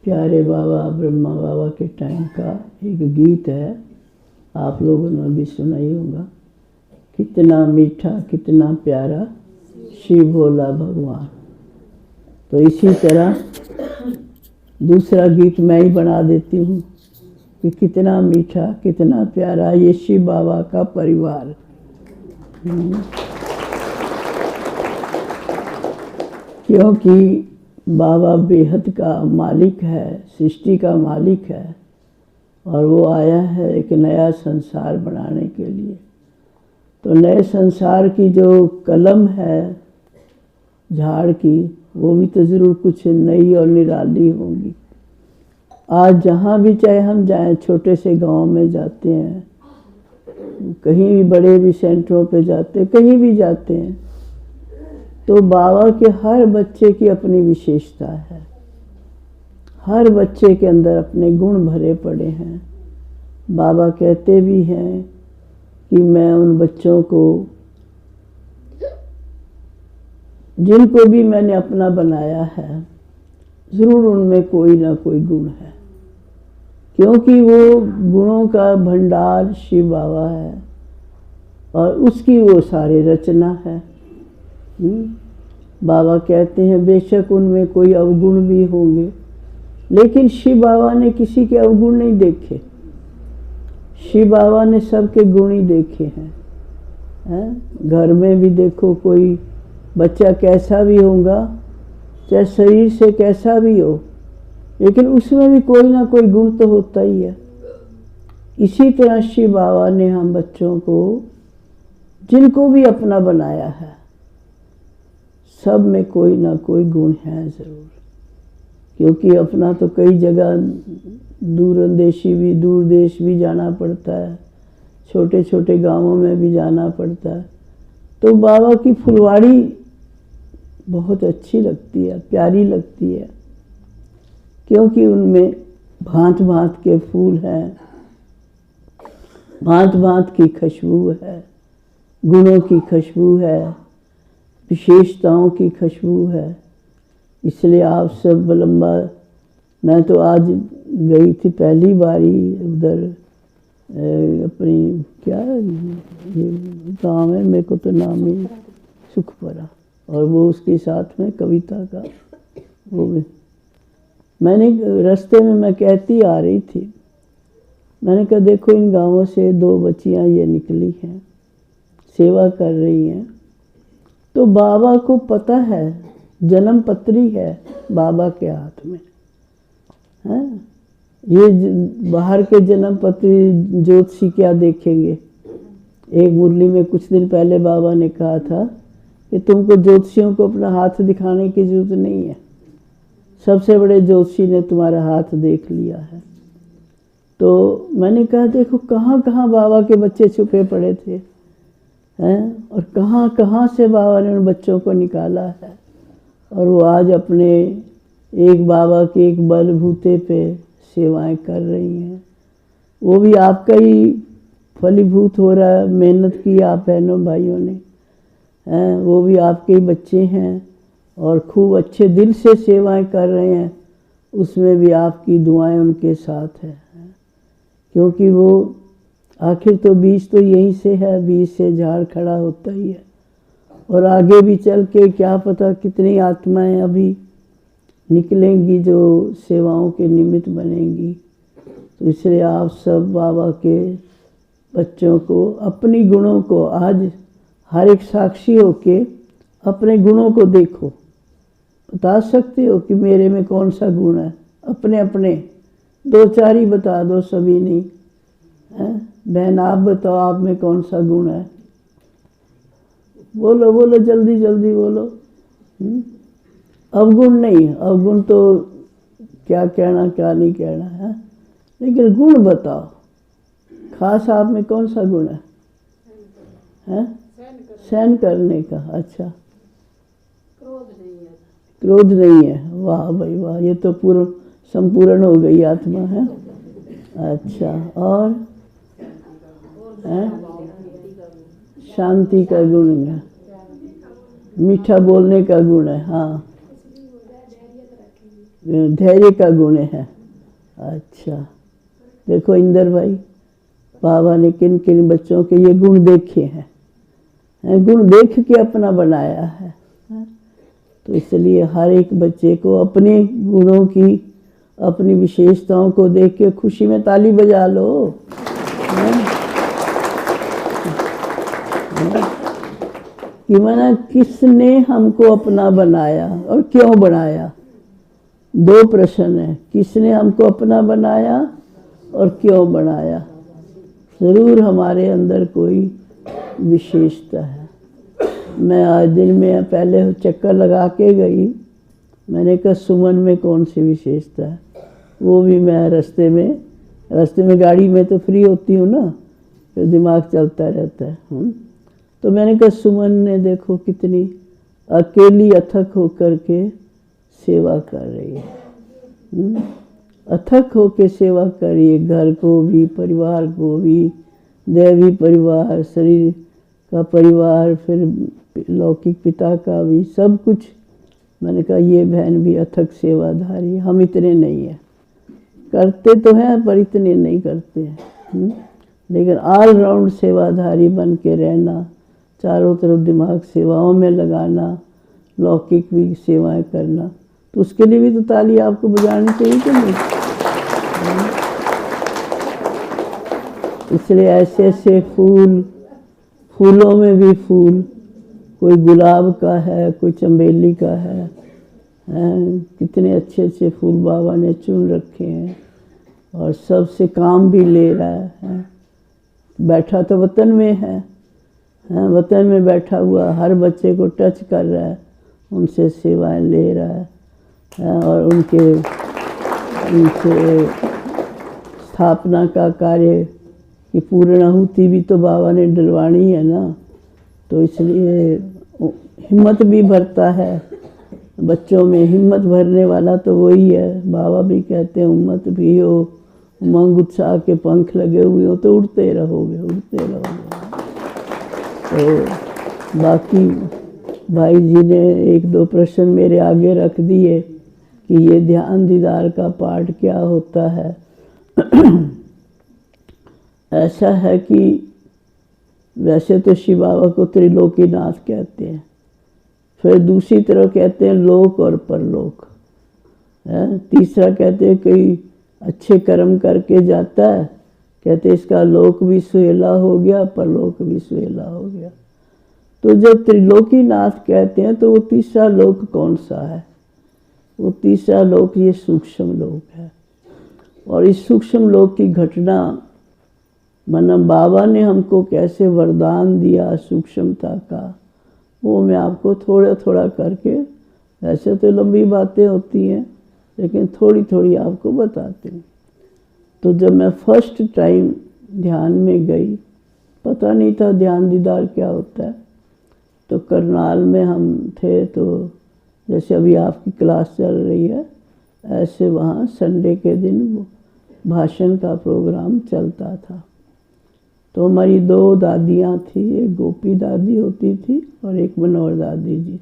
प्यारे बाबा ब्रह्मा बाबा के टाइम का एक गीत है, आप लोगों ने भी सुना ही होगा। कितना मीठा कितना प्यारा शिव भोला भगवान। तो इसी तरह दूसरा गीत मैं ही बना देती हूँ कि कितना मीठा कितना प्यारा ये शिव बाबा का परिवार। क्योंकि बाबा बेहद का मालिक है, सृष्टि का मालिक है, और वो आया है एक नया संसार बनाने के लिए। तो नए संसार की जो कलम है झाड़ की, वो भी तो ज़रूर कुछ नई और निराली होगी। आज जहाँ भी चाहे हम जाएं, छोटे से गांव में जाते हैं, कहीं भी बड़े भी सेंटरों पे जाते, कहीं भी जाते हैं, तो बाबा के हर बच्चे की अपनी विशेषता है। हर बच्चे के अंदर अपने गुण भरे पड़े हैं। बाबा कहते भी हैं कि मैं उन बच्चों को, जिनको भी मैंने अपना बनाया है, ज़रूर उनमें कोई ना कोई गुण है, क्योंकि वो गुणों का भंडार शिव बाबा है और उसकी वो सारी रचना है। बाबा कहते हैं बेशक उनमें कोई अवगुण भी होंगे, लेकिन शिव बाबा ने किसी के अवगुण नहीं देखे। शिव बाबा ने सबके गुण ही देखे हैं। घर में भी देखो, कोई बच्चा कैसा भी होगा, चाहे शरीर से कैसा भी हो, लेकिन उसमें भी कोई ना कोई गुण तो होता ही है। इसी तरह शिव बाबा ने हम बच्चों को, जिनको भी अपना बनाया है, सब में कोई ना कोई गुण है ज़रूर। क्योंकि अपना तो कई जगह दूर देश भी जाना पड़ता है, छोटे छोटे गांवों में भी जाना पड़ता है। तो बाबा की फुलवाड़ी बहुत अच्छी लगती है, प्यारी लगती है, क्योंकि उनमें भांत भांत के फूल हैं, भांत भांत की खुशबू है, गुणों की खुशबू है, विशेषताओं की खुशबू है। इसलिए आप सब लंबा, मैं तो आज गई थी पहली बारी उधर, अपनी क्या ये गाँव है, मेरे को तो नाम ही सुखपुरा, और वो उसके साथ में कविता का वो भी। मैंने रास्ते में मैं कहती आ रही थी, मैंने कहा देखो इन गांवों से 2 बच्चियां ये निकली हैं, सेवा कर रही हैं। तो बाबा को पता है, जन्म पत्री है बाबा के हाथ में है। ये बाहर के जन्म पत्री ज्योतिषी क्या देखेंगे। एक मुरली में कुछ दिन पहले बाबा ने कहा था कि तुमको ज्योतिषियों को अपना हाथ दिखाने की जरूरत नहीं है, सबसे बड़े ज्योतिषी ने तुम्हारा हाथ देख लिया है। तो मैंने कहा देखो कहाँ कहाँ बाबा के बच्चे छुपे पड़े थे हैं, और कहाँ कहाँ से बाबा ने उन बच्चों को निकाला है, और वो आज अपने एक बाबा के एक बलबूते पे सेवाएं कर रही हैं। वो भी आपका ही फलीभूत हो रहा है, मेहनत की आप बहनों भाइयों ने हैं, वो भी आपके ही बच्चे हैं और खूब अच्छे दिल से सेवाएं कर रहे हैं। उसमें भी आपकी दुआएं उनके साथ है, क्योंकि वो आखिर तो बीज तो यहीं से है, बीज से झाड़ खड़ा होता ही है, और आगे भी चल के क्या पता कितनी आत्माएं अभी निकलेंगी जो सेवाओं के निमित्त बनेंगी। तो इसलिए आप सब बाबा के बच्चों को, अपनी गुणों को, आज हर एक साक्षी होके अपने गुणों को देखो, बता सकते हो कि मेरे में कौन सा गुण है। अपने अपने 2-4 ही बता दो, सभी नहीं है। बहन आप बताओ आप में कौन सा गुण है, बोलो बोलो जल्दी जल्दी बोलो। अवगुण नहीं, अवगुण तो क्या कहना क्या नहीं कहना है, लेकिन गुण बताओ, खास आप में कौन सा गुण है? सहन करने का। अच्छा, क्रोध नहीं है। वाह भाई वाह, ये तो पूर्ण संपूर्ण हो गई आत्मा है। अच्छा, और है शांति का गुण है, मीठा बोलने का गुण है। हाँ धैर्य का गुण है। अच्छा, देखो इंदर भाई, बाबा ने किन किन बच्चों के ये गुण देखे हैं, गुण देख के अपना बनाया है। तो इसलिए हर एक बच्चे को अपने गुणों की, अपनी विशेषताओं को देख के खुशी में ताली बजा लो। कि माना किसने हमको अपना बनाया और क्यों बनाया। दो प्रश्न है, किसने हमको अपना बनाया और क्यों बनाया। ज़रूर हमारे अंदर कोई विशेषता है। मैं आज दिन में पहले चक्कर लगा के गई, मैंने कहा सुमन में कौन सी विशेषता है। वो भी मैं रास्ते में गाड़ी में तो फ्री होती हूँ ना, फिर दिमाग चलता रहता है। तो मैंने कहा सुमन ने देखो कितनी अकेली अथक होकर के सेवा कर रही है। अथक होकर सेवा कर रही है, घर को भी, परिवार को भी, दैवी परिवार, शरीर का परिवार, फिर लौकिक पिता का भी, सब कुछ। मैंने कहा ये बहन भी अथक सेवाधारी, हम इतने नहीं हैं, करते तो हैं पर इतने नहीं करते हैं। लेकिन ऑलराउंड सेवाधारी बन के रहना, चारों तरफ दिमाग सेवाओं में लगाना, लौकिक भी सेवाएं करना, तो उसके लिए भी तो ताली आपको बजानी चाहिए कि नहीं। इसलिए ऐसे ऐसे फूलों में भी फूल, कोई गुलाब का है, कोई चंबेली का है, कितने अच्छे अच्छे फूल बाबा ने चुन रखे हैं और सबसे काम भी ले रहा है। बैठा तो वतन में है, वतन में बैठा हुआ हर बच्चे को टच कर रहा है, उनसे सेवाएं ले रहा है और उनसे स्थापना का कार्य की पूर्णाहुति भी तो बाबा ने डलवानी है ना। तो इसलिए हिम्मत भी भरता है बच्चों में। हिम्मत भरने वाला तो वही है। बाबा भी कहते हैं हिम्मत भी हो, उमंग उत्साह के पंख लगे हुए हो तो उड़ते रहोगे, उड़ते रहोगे। तो बाकी भाई जी ने एक दो प्रश्न मेरे आगे रख दिए कि ये ध्यान दीदार का पाठ क्या होता है। ऐसा है कि वैसे तो शिव बाबा को त्रिलोकीनाथ कहते हैं, फिर दूसरी तरफ कहते हैं लोक और परलोक, तीसरा कहते हैं कोई अच्छे कर्म करके जाता है, कहते इसका लोक भी सुहेला हो गया, परलोक भी सुहेला हो गया। तो जब त्रिलोकीनाथ कहते हैं तो वो तीसरा लोक कौन सा है। वो तीसरा लोक ये सूक्ष्म लोक है। और इस सूक्ष्म लोक की घटना मतलब बाबा ने हमको कैसे वरदान दिया सूक्ष्मता का, वो मैं आपको थोड़ा थोड़ा करके, ऐसे तो लंबी बातें होती हैं लेकिन थोड़ी थोड़ी आपको बताती हूँ। तो जब मैं फर्स्ट टाइम ध्यान में गई, पता नहीं था ध्यान दीदार क्या होता है। तो करनाल में हम थे, तो जैसे अभी आपकी क्लास चल रही है ऐसे वहाँ संडे के दिन भाषण का प्रोग्राम चलता था। तो हमारी दो दादियाँ थी, एक गोपी दादी होती थी और एक मनोहर दादी जी।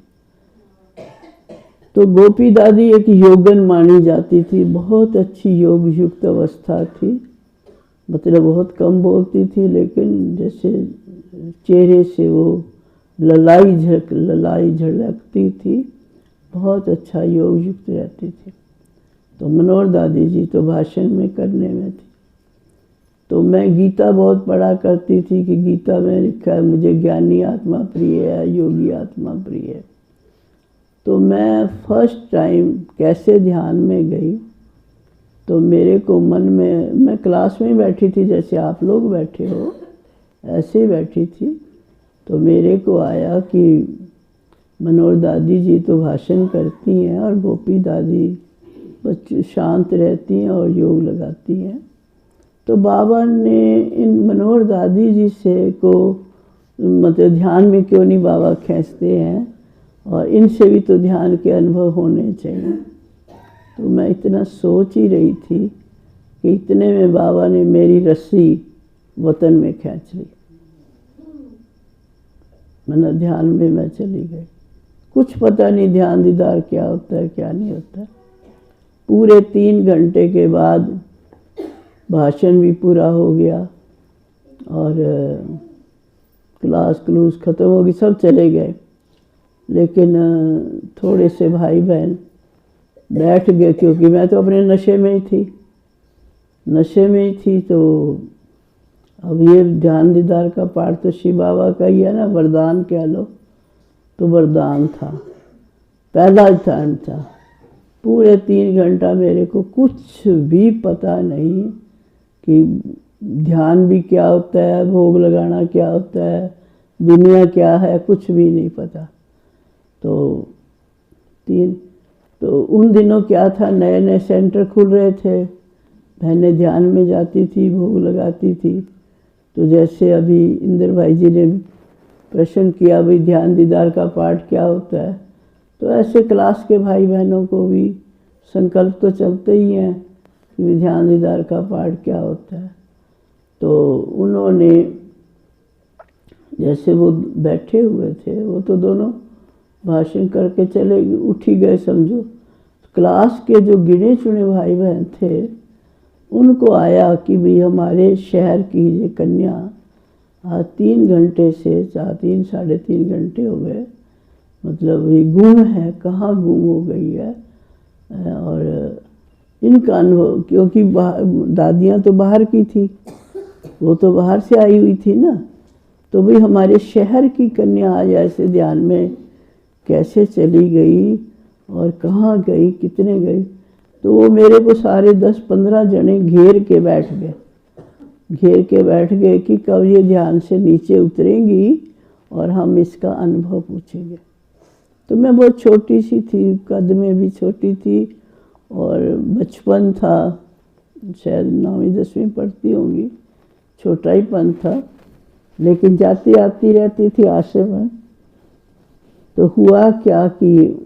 तो गोपी दादी एक योगन मानी जाती थी, बहुत अच्छी योग युक्त अवस्था थी, मतलब बहुत कम बोलती थी लेकिन जैसे चेहरे से वो ललाई झलकती थी, बहुत अच्छा योग युक्त रहती थी। तो मनोहर दादी जी तो भाषण में करने में थी। तो मैं गीता बहुत पढ़ा करती थी कि गीता में लिखा है मुझे ज्ञानी आत्मा प्रिय है, योगी आत्मा प्रिय है। तो मैं फर्स्ट टाइम कैसे ध्यान में गई, तो मेरे को मन में, मैं क्लास में बैठी थी जैसे आप लोग बैठे हो ऐसे ही बैठी थी। तो मेरे को आया कि मनोहर दादी जी तो भाषण करती हैं और गोपी दादी बच्चे शांत रहती हैं और योग लगाती हैं। तो बाबा ने इन मनोहर दादी जी से को मतलब ध्यान में क्यों नहीं बाबा खींचते हैं और इनसे भी तो ध्यान के अनुभव होने चाहिए। तो मैं इतना सोच ही रही थी कि इतने में बाबा ने मेरी रस्सी वतन में खींच ली। मतलब ध्यान में मैं चली गई। कुछ पता नहीं ध्यान दीदार क्या होता है क्या नहीं होता है। पूरे 3 घंटे के बाद भाषण भी पूरा हो गया और क्लास क्लूस ख़त्म हो गई, सब चले गए। लेकिन थोड़े से भाई बहन बैठ गए, क्योंकि मैं तो अपने नशे में ही थी, तो अब ये ध्यान दीदार का पाठ तो शिव बाबा का ही है ना, वरदान कह लो, तो वरदान था, पहला ध्यान था। पूरे 3 घंटा मेरे को कुछ भी पता नहीं कि ध्यान भी क्या होता है, भोग लगाना क्या होता है, दुनिया क्या है, कुछ भी नहीं पता। तो उन दिनों क्या था, नए नए सेंटर खुल रहे थे, बहनें ध्यान में जाती थी, भोग लगाती थी। तो जैसे अभी इंद्र भाई जी ने प्रश्न किया, भाई ध्यान दीदार का पाठ क्या होता है, तो ऐसे क्लास के भाई बहनों को भी संकल्प तो चलते ही हैं कि ध्यान दीदार का पाठ क्या होता है। तो उन्होंने, जैसे वो बैठे हुए थे, वो तो दोनों भाषण करके चले, उठ ही गए समझो। क्लास के जो गिने चुने भाई बहन थे, उनको आया कि भाई हमारे शहर की ये कन्या आज 3 घंटे से 3 साढ़े 3 घंटे हो गए, मतलब ये गुम है, कहाँ गुम हो गई है। और इनका अनुभव, क्योंकि दादियाँ तो बाहर की थी, वो तो बाहर से आई हुई थी ना, तो भाई हमारे शहर की कन्या आज ऐसे ध्यान में कैसे चली गई और कहाँ गई, कितने गई। तो वो मेरे को सारे 10-15 जने घेर के बैठ गए कि कब ये ध्यान से नीचे उतरेंगी और हम इसका अनुभव पूछेंगे। तो मैं बहुत छोटी सी थी, कद में भी छोटी थी और बचपन था, शायद 9वीं 10वीं पढ़ती होंगी, छोटा ही पन था, लेकिन जाती आती रहती थी आश्रम में। तो हुआ क्या कि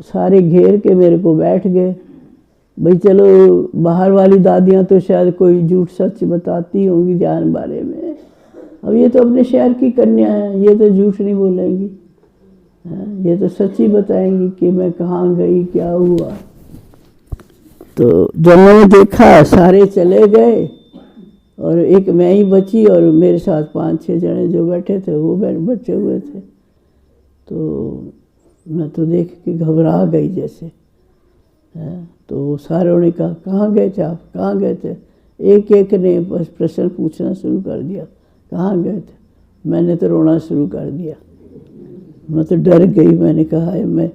सारे घेर के मेरे को बैठ गए, भाई चलो बाहर वाली दादियाँ तो शायद कोई झूठ सच बताती होंगी ध्यान बारे में, अब ये तो अपने शहर की कन्या है, ये तो झूठ नहीं बोलेंगी, ये तो सच ही बताएंगी कि मैं कहाँ गई, क्या हुआ। तो जब मैंने देखा सारे चले गए और एक मैं ही बची, और मेरे साथ 5-6 जने जो बैठे थे वो बैठे हुए थे। तो मैं तो देख के घबरा गई जैसे। तो सारों ने कहा, कहाँ गए थे आप, कहाँ गए थे? एक एक ने प्रश्न पूछना शुरू कर दिया, कहाँ गए थे? मैंने तो रोना शुरू कर दिया, मैं तो डर गई। मैंने कहा मैं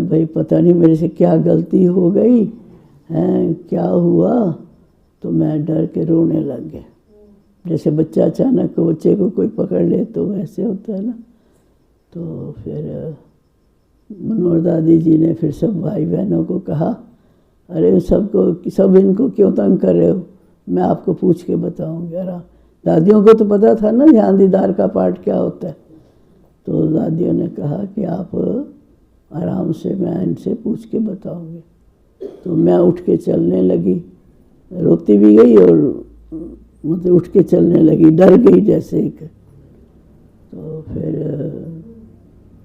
भाई पता नहीं मेरे से क्या गलती हो गई है, क्या हुआ। तो मैं डर के रोने लग गया, जैसे बच्चा अचानक बच्चे को कोई पकड़ ले तो वैसे होता है ना। तो फिर मनोहर दादी जी ने फिर सब भाई बहनों को कहा, अरे सब इनको क्यों तंग कर रहे हो, मैं आपको पूछ के बताऊंगी। अरे दादियों को तो पता था ना ध्यान दीदार का पाठ क्या होता है। तो दादियों ने कहा कि आप आराम से, मैं इनसे पूछ के बताऊंगी। तो मैं उठ के चलने लगी, रोती भी गई और मतलब उठ के चलने लगी, डर गई जैसे एक। तो फिर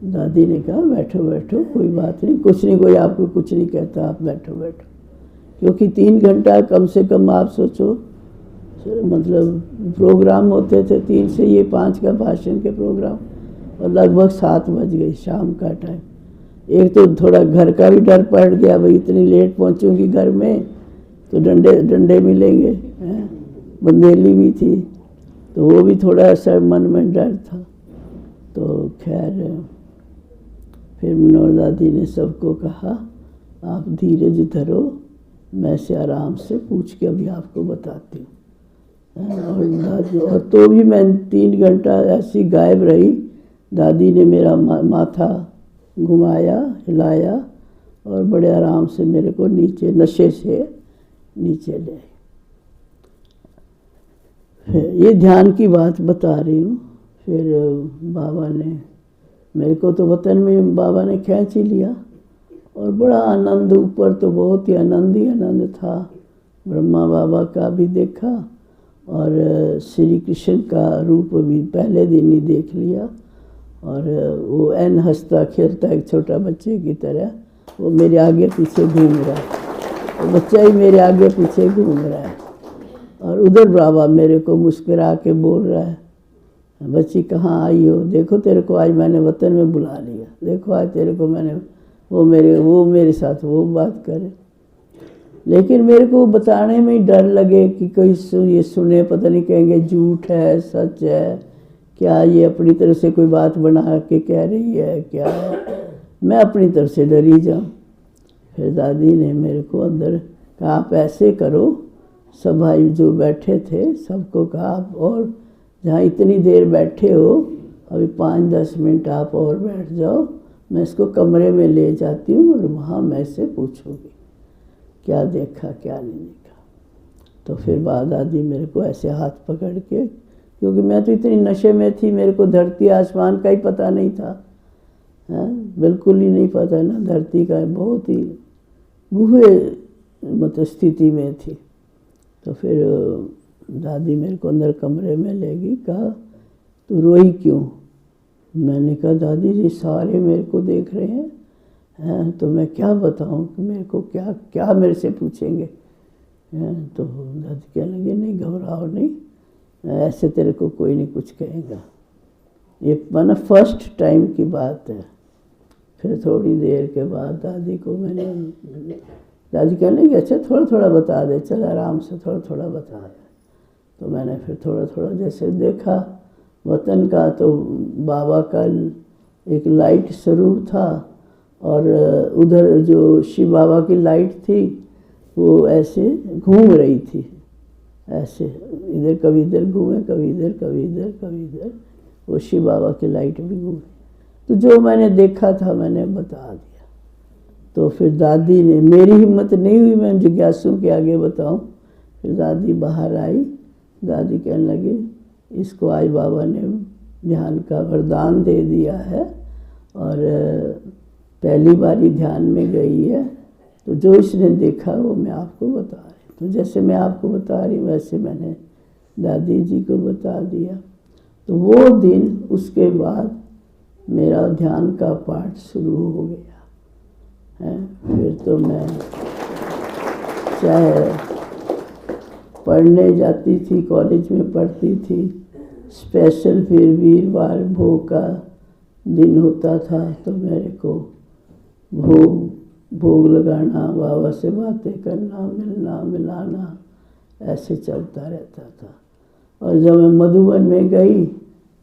दादी ने कहा, बैठो बैठो, कोई बात नहीं, कुछ नहीं, कोई आपको कुछ नहीं कहता, आप बैठो बैठो। क्योंकि 3 घंटा कम से कम आप सोचो, मतलब प्रोग्राम होते थे 3 से ये 5 का भाषण के प्रोग्राम, और लगभग 7 बज गई शाम का टाइम। एक तो थोड़ा घर का भी डर पड़ गया, भाई इतनी लेट पहुंचूंगी घर में तो डंडे मिलेंगे, बंदेली भी थी, तो वो भी थोड़ा सा मन में डर था। तो खैर फिर मनोहर दादी ने सबको कहा, आप धीरज धरो, मैं से आराम से पूछ के अभी आपको बताती हूँ। और तो भी मैं 3 घंटा ऐसी गायब रही। दादी ने मेरा माथा घुमाया, हिलाया और बड़े आराम से मेरे को नीचे, नशे से नीचे ले। फिर ये ध्यान की बात बता रही हूँ। फिर बाबा ने मेरे को तो वतन में बाबा ने खींच ही लिया, और बड़ा आनंद, ऊपर तो बहुत ही आनंद था। ब्रह्मा बाबा का भी देखा और श्री कृष्ण का रूप भी पहले दिन ही देख लिया, और वो हंसता खेलता एक छोटा बच्चे की तरह वो मेरे आगे पीछे घूम रहा है, वो बच्चा ही मेरे आगे पीछे घूम रहा है। और उधर बाबा मेरे को मुस्कुरा के बोल रहा है, बच्ची कहाँ आई हो, देखो तेरे को आज मैंने वतन में बुला लिया, देखो आज तेरे को मैंने वो मेरे साथ वो बात करे। लेकिन मेरे को बताने में ही डर लगे कि कोई ये सुने, पता नहीं कहेंगे झूठ है सच है, क्या ये अपनी तरफ से कोई बात बना के कह रही है क्या है। मैं अपनी तरफ से डरी जाऊँ। फिर दादी ने मेरे को अंदर कहा, आप ऐसे करो, सब भाई जो बैठे थे सबको कहा, आप और जहाँ इतनी देर बैठे हो अभी 5-10 मिनट आप और बैठ जाओ, मैं इसको कमरे में ले जाती हूँ और वहाँ मैं से पूछूँगी क्या देखा क्या नहीं देखा। तो फिर बाद दादी मेरे को ऐसे हाथ पकड़ के, क्योंकि मैं तो इतनी नशे में थी, मेरे को धरती आसमान का ही पता नहीं था, बिल्कुल ही नहीं पता ना, धरती का बहुत ही गुहे मतलब स्थिति में थी। तो फिर दादी मेरे को अंदर कमरे में ले गई, कहा तू रोई क्यों। मैंने कहा दादी जी सारे मेरे को देख रहे हैं, तो मैं क्या बताऊं कि मेरे को क्या क्या मेरे से पूछेंगे। तो दादी कहने लगी, नहीं घबराओ नहीं, ऐसे तेरे को कोई नहीं कुछ कहेगा। ये माना फर्स्ट टाइम की बात है। फिर थोड़ी देर के बाद दादी को मैंने, दादी कहने लगी अच्छा थोड़ा थोड़ा बता दे, चल आराम से थोड़ा थोड़ा बता दे। तो मैंने फिर थोड़ा थोड़ा जैसे देखा वतन का, तो बाबा का एक लाइट स्वरूप था, और उधर जो शिव बाबा की लाइट थी वो ऐसे घूम रही थी, ऐसे इधर कभी इधर घूमे, कभी इधर कभी इधर कभी इधर, वो शिव बाबा की लाइट भी घूमी। तो जो मैंने देखा था मैंने बता दिया। तो फिर दादी ने, मेरी हिम्मत नहीं हुई मैं जिज्ञासु के आगे बताऊं। फिर दादी बाहर आई, दादी कहने लगी इसको आज बाबा ने ध्यान का वरदान दे दिया है और पहली बार ही ध्यान में गई है, तो जो इसने देखा वो मैं आपको बता रही। तो जैसे मैं आपको बता रही वैसे मैंने दादी जी को बता दिया। तो वो दिन उसके बाद मेरा ध्यान का पाठ शुरू हो गया है। फिर तो मैं चाहे पढ़ने जाती थी, कॉलेज में पढ़ती थी, स्पेशल फिर वीरवार भोग का दिन होता था तो मेरे को भोग लगाना, बाबा से बातें करना, मिलना मिलाना ऐसे चलता रहता था। और जब मैं मधुबन में गई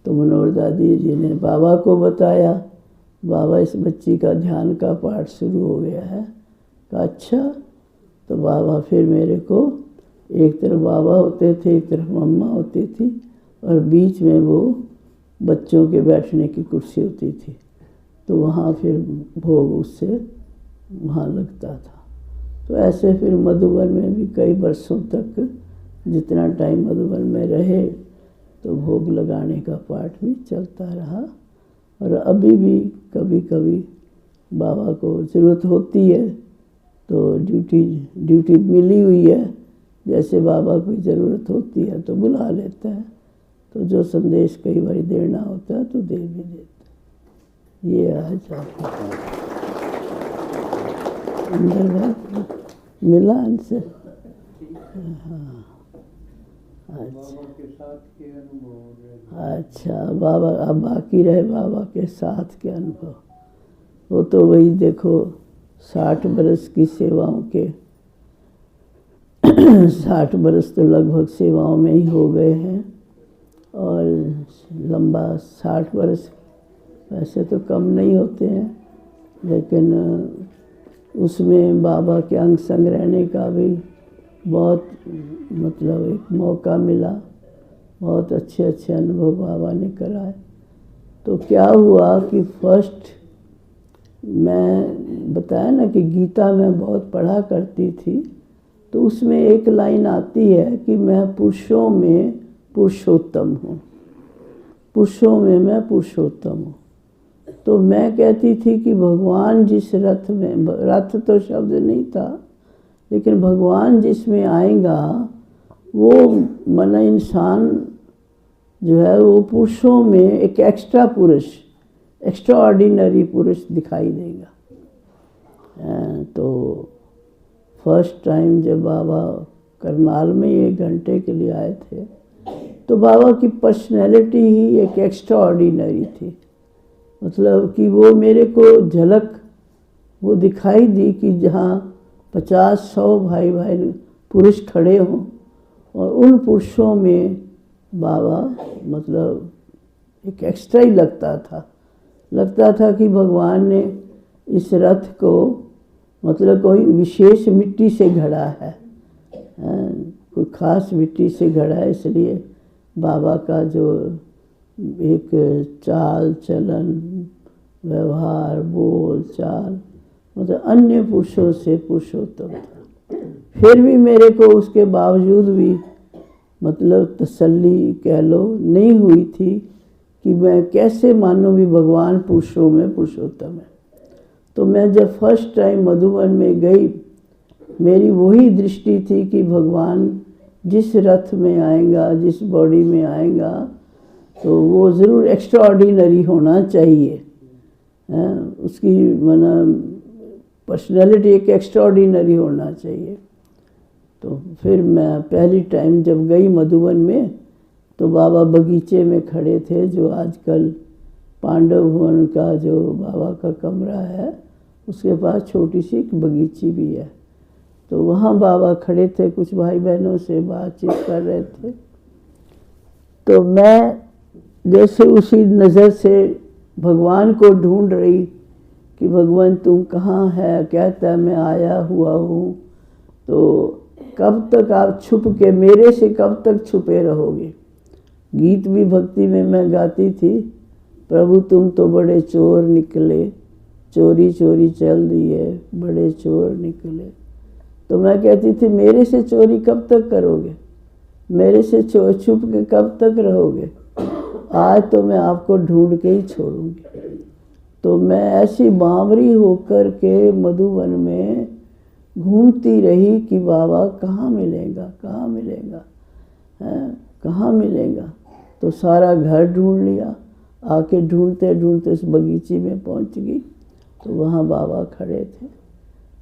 तो मनोहर दादी जी ने बाबा को बताया, बाबा इस बच्ची का ध्यान का पाठ शुरू हो गया है। कहा अच्छा। तो बाबा फिर मेरे को, एक तरफ बाबा होते थे, एक तरफ मम्मा होती थी, और बीच में वो बच्चों के बैठने की कुर्सी होती थी। तो वहाँ फिर भोग उससे वहाँ लगता था। तो ऐसे फिर मधुबन में भी कई वर्षों तक, जितना टाइम मधुबन में रहे, तो भोग लगाने का पाठ भी चलता रहा। और अभी भी कभी कभी बाबा को ज़रूरत होती है तो ड्यूटी मिली हुई है, जैसे बाबा को ज़रूरत होती है तो बुला लेता है। तो जो संदेश कई बार देना होता है तो दे भी देता है। ये आज आपको अंदर मिला इनसे। हाँ अच्छा बाबा, अब बाकी रहे बाबा के साथ के अनुभव। वो तो वही देखो 60 बरस की सेवाओं के 60 बरस तो लगभग सेवाओं में ही हो गए हैं, और लंबा 60 बरस वैसे तो कम नहीं होते हैं, लेकिन उसमें बाबा के अंग संग रहने का भी बहुत मतलब एक मौका मिला। बहुत अच्छे अच्छे अनुभव बाबा ने कराए। तो क्या हुआ कि फर्स्ट मैं बताया ना कि गीता में बहुत पढ़ा करती थी, तो उसमें एक लाइन आती है कि मैं पुरुषों में पुरुषोत्तम हूँ, पुरुषों में मैं पुरुषोत्तम हूँ। तो मैं कहती थी कि भगवान जिस रथ में, रथ तो शब्द नहीं था, लेकिन भगवान जिसमें आएगा वो मन इंसान जो है वो पुरुषों में एक एक्स्ट्रा पुरुष, एक्स्ट्रा ऑर्डिनरी पुरुष दिखाई देगा, तो फर्स्ट टाइम जब बाबा करनाल में 1 घंटे के लिए आए थे तो बाबा की पर्सनैलिटी ही एक एक्स्ट्रा ऑर्डिनरी थी। मतलब कि वो मेरे को झलक वो दिखाई दी कि जहाँ 50-100 भाई पुरुष खड़े हों और उन पुरुषों में बाबा मतलब एक एक्स्ट्रा ही लगता था कि भगवान ने इस रथ को मतलब कोई विशेष मिट्टी से घड़ा है, कोई ख़ास मिट्टी से घड़ा है। इसलिए बाबा का जो एक चाल चलन व्यवहार बोल चाल मतलब अन्य पुरुषों से पुरुषोत्तम था। फिर भी मेरे को उसके बावजूद भी मतलब तसल्ली कह लो नहीं हुई थी कि मैं कैसे मानूं भी भगवान पुरुषों में पुरुषोत्तम है। तो मैं जब फर्स्ट टाइम मधुबन में गई मेरी वही दृष्टि थी कि भगवान जिस रथ में आएगा जिस बॉडी में आएगा तो वो ज़रूर एक्स्ट्रा ऑर्डिनरी होना चाहिए। उसकी माना पर्सनैलिटी एक एक्स्ट्रा ऑर्डिनरी होना चाहिए। तो फिर मैं पहली टाइम जब गई मधुबन में तो बाबा बगीचे में खड़े थे, जो आजकल पांडव भवन का जो बाबा का कमरा है उसके पास छोटी सी एक बगीची भी है। तो वहाँ बाबा खड़े थे, कुछ भाई बहनों से बातचीत कर रहे थे। तो मैं जैसे उसी नज़र से भगवान को ढूंढ रही कि भगवान तुम कहाँ है, कहता है मैं आया हुआ हूँ, तो कब तक आप छुप के मेरे से कब तक छुपे रहोगे। गीत भी भक्ति में मैं गाती थी, प्रभु तुम तो बड़े चोर निकले, चोरी चोरी चल दिए बड़े चोर निकले। तो मैं कहती थी मेरे से चोरी कब तक करोगे, मेरे से छुप के कब तक रहोगे, आज तो मैं आपको ढूंढ के ही छोड़ूंगी। तो मैं ऐसी बावरी होकर के मधुबन में घूमती रही कि बाबा कहाँ मिलेगा कहाँ मिलेगा कहाँ मिलेगा। तो सारा घर ढूंढ लिया, आके ढूंढते ढूंढते उस बगीचे में पहुंच गई तो वहाँ बाबा खड़े थे।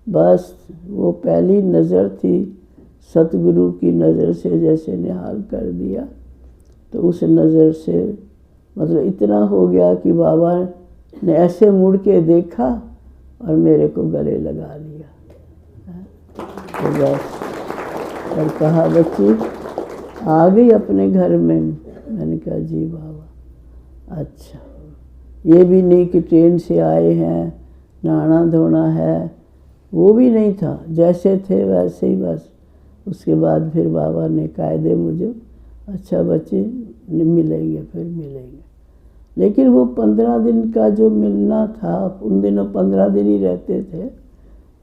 बस वो पहली नज़र थी, सतगुरु की नज़र से जैसे निहाल कर दिया। तो उस नज़र से मतलब इतना हो गया कि बाबा ने ऐसे मुड़ के देखा और मेरे को गले लगा लिया। तो बस और कहा बच्ची आ गई अपने घर में। मैंने कहा जी बाबा। अच्छा, ये भी नहीं कि ट्रेन से आए हैं नहाना धोना है, वो भी नहीं था, जैसे थे वैसे ही बस। उसके बाद फिर बाबा ने कायदे मुझे अच्छा बच्चे मिलेंगे फिर मिलेंगे। लेकिन वो 15 दिन का जो मिलना था, उन दिनों 15 दिन ही रहते थे,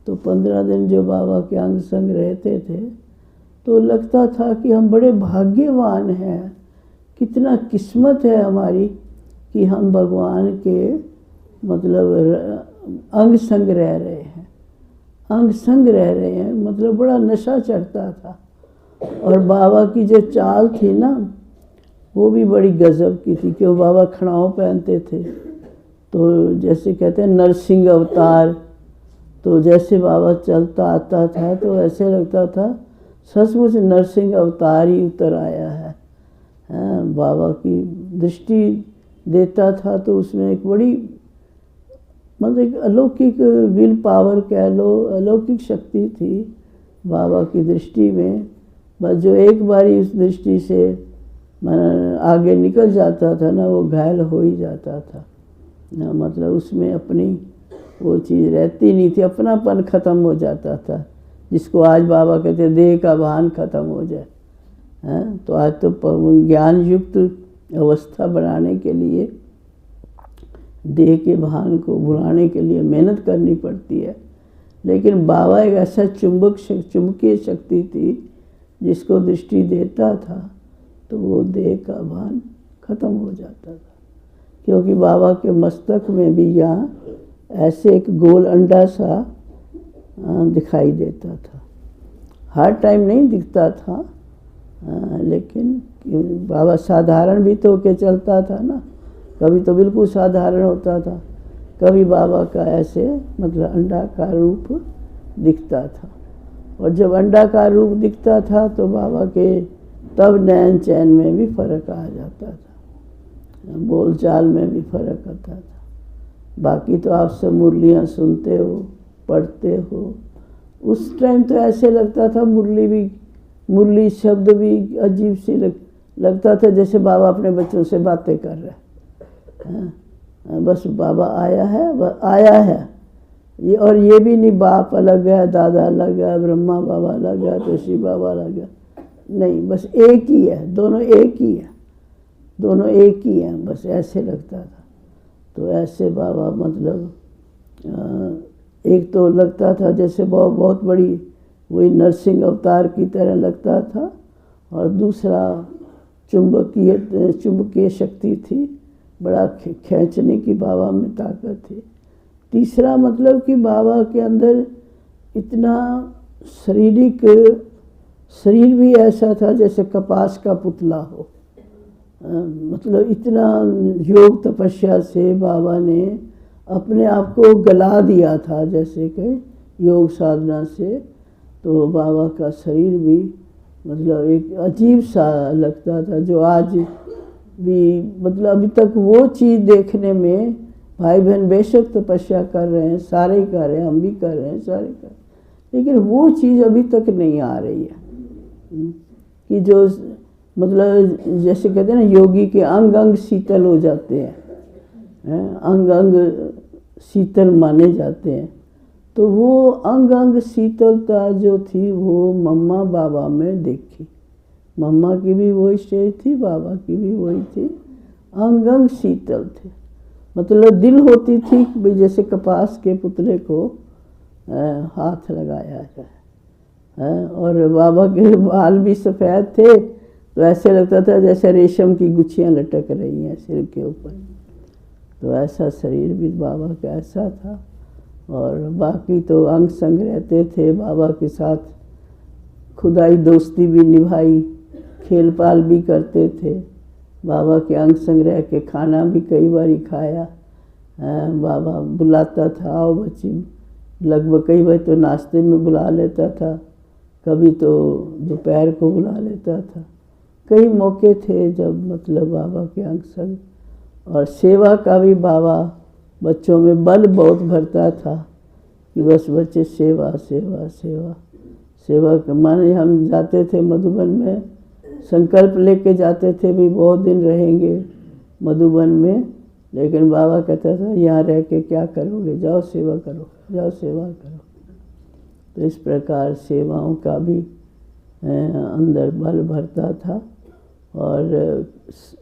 तो 15 दिन जो बाबा के अंग संग रहते थे तो लगता था कि हम बड़े भाग्यवान हैं, कितना किस्मत है हमारी कि हम भगवान के मतलब अंग संग रह रहे हैं, अंग संग रह रहे हैं। मतलब बड़ा नशा चढ़ता था। और बाबा की जो चाल थी ना वो भी बड़ी गजब की थी कि वो बाबा खड़ाऊ पहनते थे, तो जैसे कहते हैं नरसिंह अवतार। तो जैसे बाबा चलता आता था तो ऐसे लगता था सचमुच नरसिंह अवतार ही उतर आया है। बाबा की दृष्टि देता था तो उसमें एक बड़ी मतलब एक अलौकिक विल पावर कह लो, अलौकिक शक्ति थी बाबा की दृष्टि में। बस जो एक बारी उस दृष्टि से आगे निकल जाता था ना, वो घायल हो ही जाता था ना। मतलब उसमें अपनी वो चीज़ रहती नहीं थी, अपनापन ख़त्म हो जाता था, जिसको आज बाबा कहते देह का भान ख़त्म हो जाए। तो आज तो ज्ञान युक्त अवस्था बनाने के लिए देह के भान को भुलाने के लिए मेहनत करनी पड़ती है। लेकिन बाबा एक ऐसा चुंबकीय शक्ति थी जिसको दृष्टि देता था तो वो देह का भान खत्म हो जाता था। क्योंकि बाबा के मस्तक में भी यहाँ ऐसे एक गोल अंडा सा दिखाई देता था। हर टाइम नहीं दिखता था, लेकिन बाबा साधारण भी तो के चलता था ना, कभी तो बिल्कुल साधारण होता था, कभी बाबा का ऐसे मतलब अंडाकार रूप दिखता था। और जब अंडाकार रूप दिखता था तो बाबा के तब नैन चैन में भी फर्क आ जाता था, बोलचाल में भी फर्क आता था। बाकी तो आप सब मुरलियाँ सुनते हो, पढ़ते हो, उस टाइम तो ऐसे लगता था मुरली शब्द भी अजीब सी लगता था, जैसे बाबा अपने बच्चों से बातें कर रहे हैं। बस बाबा आया है, वह आया है। ये और ये भी नहीं बाप अलग है, दादा अलग है, ब्रह्मा बाबा अलग है, तो शिव बाबा अलग है, नहीं, बस एक ही है, दोनों एक ही है, दोनों एक ही हैं, बस ऐसे लगता था। तो ऐसे बाबा मतलब एक तो लगता था जैसे बहुत बड़ी वही नरसिंह अवतार की तरह लगता था, और दूसरा चुंबकीय शक्ति थी, बड़ा खींचने की बाबा में ताकत थी। तीसरा मतलब कि बाबा के अंदर इतना शरीर भी ऐसा था जैसे कपास का पुतला हो। मतलब इतना योग तपस्या से बाबा ने अपने आप को गला दिया था, जैसे कि योग साधना से। तो बाबा का शरीर भी मतलब एक अजीब सा लगता था, जो आज भी मतलब अभी तक वो चीज़ देखने में भाई बहन बेशक तपस्या कर रहे हैं, सारे कर रहे हैं, हम भी कर रहे हैं, सारे कर रहे हैं, लेकिन वो चीज़ अभी तक नहीं आ रही है कि जो मतलब जैसे कहते हैं ना, योगी के अंग अंग शीतल हो जाते हैं, अंग अंग शीतल माने जाते हैं। तो वो अंग अंग शीतलता जो थी वो मम्मा बाबा में देखी। मम्मा की भी वही स्टेज थी, बाबा की भी वही थी, अंग अंग शीतल थे। मतलब दिल होती थी कि जैसे कपास के पुतले को हाथ लगाया जाए, और बाबा के बाल भी सफ़ेद थे, तो ऐसे लगता था जैसे रेशम की गुच्छियाँ लटक रही हैं सिर के ऊपर। तो ऐसा शरीर भी बाबा का ऐसा था। और बाकी तो अंग संग रहते थे बाबा के साथ, खुदाई दोस्ती भी निभाई, खेल पाल भी करते थे, बाबा के अंग संग रह के खाना भी कई बार खाया। बाबा बुलाता था, आओ बच्ची, लगभग कई बार तो नाश्ते में बुला लेता था, कभी तो दोपहर को बुला लेता था। कई मौके थे जब मतलब बाबा के अंग संग। और सेवा का भी बाबा बच्चों में बल बहुत भरता था कि बस बच्चे सेवा सेवा सेवा सेवा के माने। हम जाते थे मधुबन में, संकल्प लेके जाते थे भी बहुत दिन रहेंगे मधुबन में, लेकिन बाबा कहता था यहाँ रह के क्या करोगे, जाओ सेवा करो, जाओ सेवा करो। तो इस प्रकार सेवाओं का भी अंदर बल भरता था। और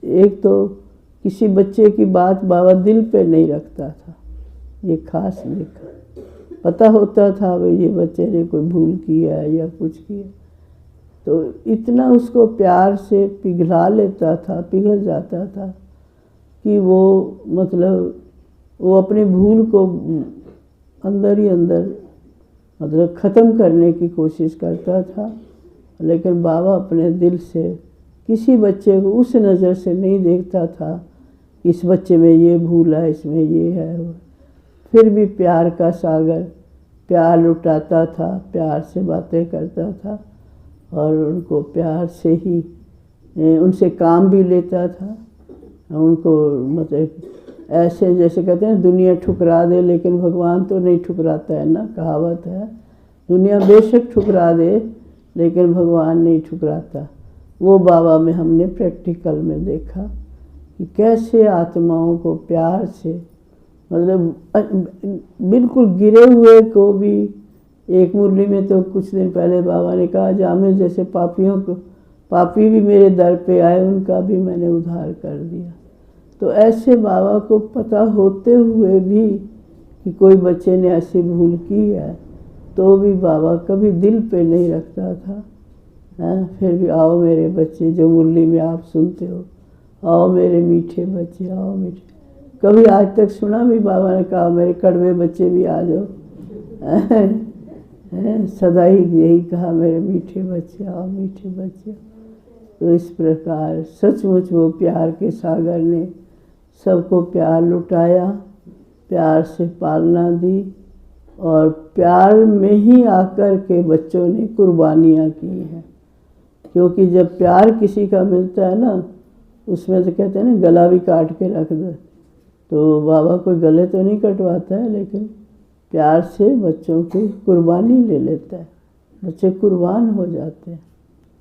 एक तो किसी बच्चे की बात बाबा दिल पे नहीं रखता था, ये खास देखा। पता होता था भाई ये बच्चे ने कोई भूल किया है या कुछ किया, तो इतना उसको प्यार से पिघला लेता था, पिघल जाता था कि वो मतलब वो अपनी भूल को अंदर ही अंदर मतलब ख़त्म करने की कोशिश करता था। लेकिन बाबा अपने दिल से किसी बच्चे को उस नज़र से नहीं देखता था, इस बच्चे में ये भूल है, इसमें ये है। फिर भी प्यार का सागर, प्यार लुटाता था, प्यार से बातें करता था, और उनको प्यार से ही उनसे काम भी लेता था। उनको मतलब ऐसे जैसे कहते हैं दुनिया ठुकरा दे लेकिन भगवान तो नहीं ठुकराता है ना, कहावत है। दुनिया बेशक ठुकरा दे लेकिन भगवान नहीं ठुकराता। वो बाबा में हमने प्रैक्टिकल में देखा कि कैसे आत्माओं को प्यार से मतलब बिल्कुल गिरे हुए को भी। एक मुरली में तो कुछ दिन पहले बाबा ने कहा, जामिल जैसे पापियों को, पापी भी मेरे दर पे आए, उनका भी मैंने उद्धार कर दिया। तो ऐसे बाबा को पता होते हुए भी कि कोई बच्चे ने ऐसी भूल की है, तो भी बाबा कभी दिल पे नहीं रखता था। फिर भी आओ मेरे बच्चे, जो मुरली में आप सुनते हो, आओ मेरे मीठे बच्चे, आओ मीठे। कभी आज तक सुना भी बाबा ने कहा मेरे कड़वे बच्चे भी आ जाओ, सदा ही यही कहा मेरे मीठे बच्चे, आओ मीठे बच्चे। तो इस प्रकार सचमुच वो प्यार के सागर ने सबको प्यार लुटाया, प्यार से पालना दी और प्यार में ही आकर के बच्चों ने कुर्बानियाँ की हैं। क्योंकि जब प्यार किसी का मिलता है ना, उसमें तो कहते हैं ना गला भी काट के रख दो। तो बाबा कोई गले तो नहीं कटवाता है, लेकिन प्यार से बच्चों की कुर्बानी ले लेता है, बच्चे कुर्बान हो जाते हैं।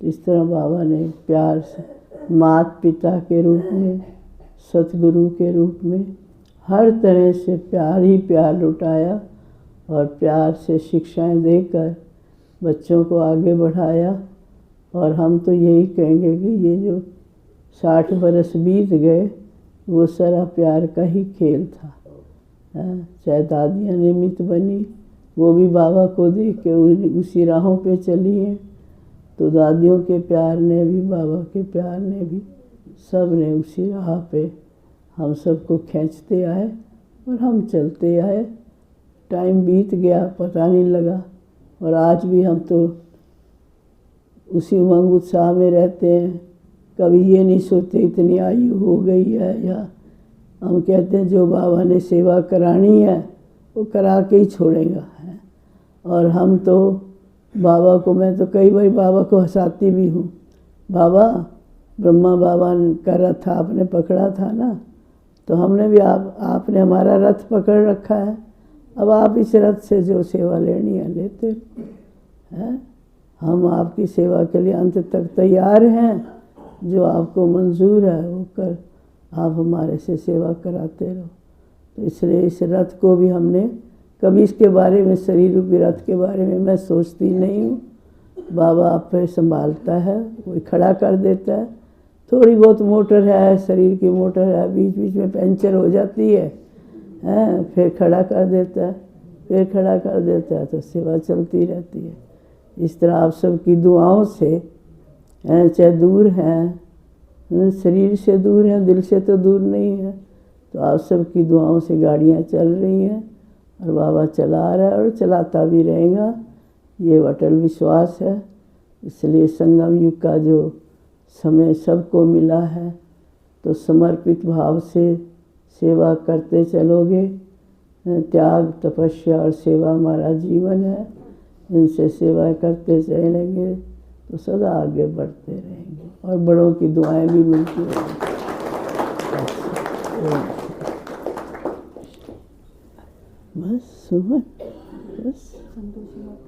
इस तरह बाबा ने प्यार से माता पिता के रूप में, सतगुरु के रूप में हर तरह से प्यार ही प्यार लुटाया और प्यार से शिक्षाएं देकर बच्चों को आगे बढ़ाया। और हम तो यही कहेंगे कि ये जो 60 बरस बीत गए वो सारा प्यार का ही खेल था। चाहे दादियाँ निमित्त बनी, वो भी बाबा को देख के उसी राहों पे चली हैं। तो दादियों के प्यार ने भी, बाबा के प्यार ने भी, सब ने उसी राह पे हम सबको खींचते आए और हम चलते आए। टाइम बीत गया, पता नहीं लगा। और आज भी हम तो उसी उमंग उत्साह में रहते हैं। कभी ये नहीं सोचते इतनी आयु हो गई है, या हम कहते हैं जो बाबा ने सेवा करानी है वो करा के ही छोड़ेगा है। और हम तो बाबा को, मैं तो कई बार बाबा को हंसाती भी हूँ। बाबा, ब्रह्मा बाबा का रथ आपने पकड़ा था ना, तो हमने भी आपने हमारा रथ पकड़ रखा है। अब आप इस रथ से जो सेवा लेनी है लेते हैं। हम आपकी सेवा के लिए अंत तक तैयार हैं। जो आपको मंजूर है वो कर, आप हमारे से सेवा कराते रहो। तो इसलिए इस रथ को भी हमने कभी इसके बारे में, शरीर रूपी रथ के बारे में मैं सोचती नहीं हूँ। बाबा आप पे संभालता है, वो खड़ा कर देता है। थोड़ी बहुत मोटर है, शरीर की मोटर है, बीच बीच में पंचर हो जाती है, फिर खड़ा कर देता है, फिर खड़ा कर देता है, तो सेवा चलती रहती है। इस तरह आप सबकी दुआओं से, चाहे दूर हैं, शरीर से दूर हैं, दिल से तो दूर नहीं है, तो आप सबकी दुआओं से गाड़ियाँ चल रही हैं और बाबा चला रहा है और चलाता भी रहेगा, ये अटल विश्वास है। इसलिए संगम युग का जो समय सबको मिला है, तो समर्पित भाव से सेवा करते चलोगे। त्याग, तपस्या और सेवा हमारा जीवन है। इनसे सेवा करते चलेंगे तो सदा आगे बढ़ते रहेंगे और बड़ों की दुआएं भी मिलती रहेंगी। बस सुमन, बस।